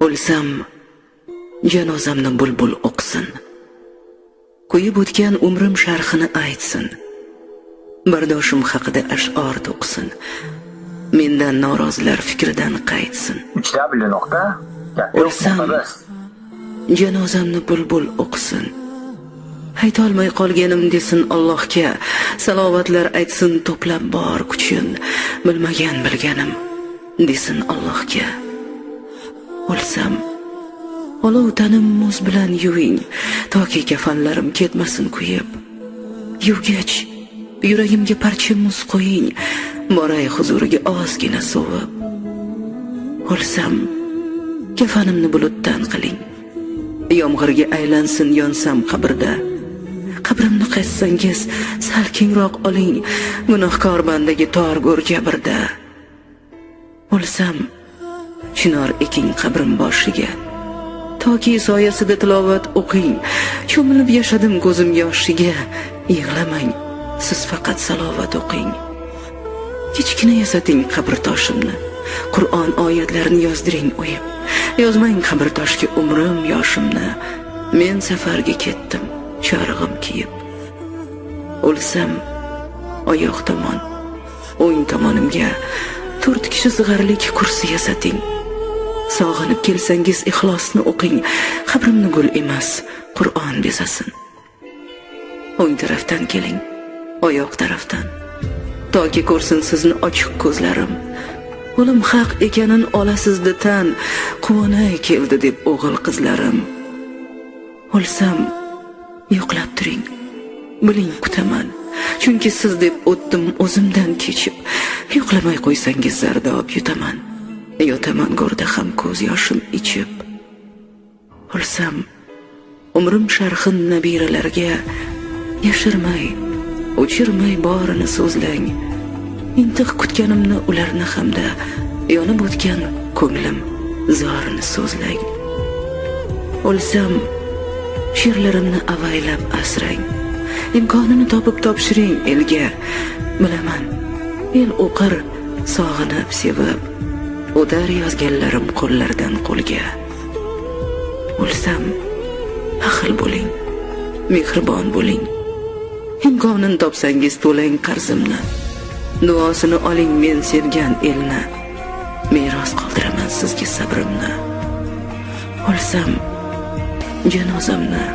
O'lsam, janozamni bulbul o'qsin. Qo'yib o'tgan umrim sharhini aytsin. Bardoshim haqida ash'or to'qsin. Mendan norozilar fikridan qaytsin. O'lsam, janozamni bulbul o'qsin. Aytolmay qolganim desin Allohga, salovatlar aytsin to'plab bor kuchin. Bilmagan bilganim desin Allohga. O'lsam, olov tanim muz bilan yuving, toki kafanlarim ketmasin kuyib. Yuvgach, yuragimga parcha muz qo'ying, boray huzuriga ozgina sovib. O'lsam, kafanimni bulutdan qiling, yomg'irga aylansin yonsam qabrda. Qabrimni qazsangiz sal kengroq oling, gunohkor bandaga tor go'rjabrda. O'lsam, chinor eking qabrim boshiga, toki soyasida tilovat o'qing. Cho'milib yashadim ko'zim yoshiga, yig'lamang, siz faqat salovat o'qing. Kichkina yasating qabr toshimni, Qur'on oyatlarini yozdiring o'yib. Yozmang qabr toshga umrim yoshimni, men safarga ketdim chorig'im kiyib. O'lsam, oyoq tomon, o'ng tomonimga 4 kishi sig'arlik kursi yasating. Sog'inib kelsangiz ixlosni o'qing, qabrimni gul emas, Qur'on bezasin. O'ng tarafdan keling, oyoq tarafdan, toki ko'rsin sizni ochiq ko'zlarim. O'lim haq ekanin olasizda tan, quvonay keldi deb o'g'il qizlarim. O'lsam, yo'qlab turing, biling kutaman, chunki siz deb o'tdim o'zimdan kechib. Yo'qlamay qo'ysangiz zardob yutaman, yotaman go'rda ham ko'z yoshim ichib. O'lsam, umrim sharhin nabiralarga yashirmay, o'chirmay borini so'zlang. Intiq kutganimni ularni hamda yonib o'tgan ko'nglim zorini so'zlang. O'lsam, she'rlarimni avaylab asrang, imkonini topib topshiring elga. Bilaman, el o'qir sog'inib sevib, o'tar yozganlarim qo'llardan qo'lga. O'lsam, ahil bo'ling, mehribon bo'ling, imkonini topsangiz to'lang qarzimni. Duosini oling men sevgan elni, meros qoldiraman sizga sabrimni. O'lsam, janozamni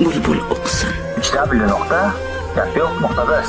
bulbul o'qsin. www.gapyo'q.biz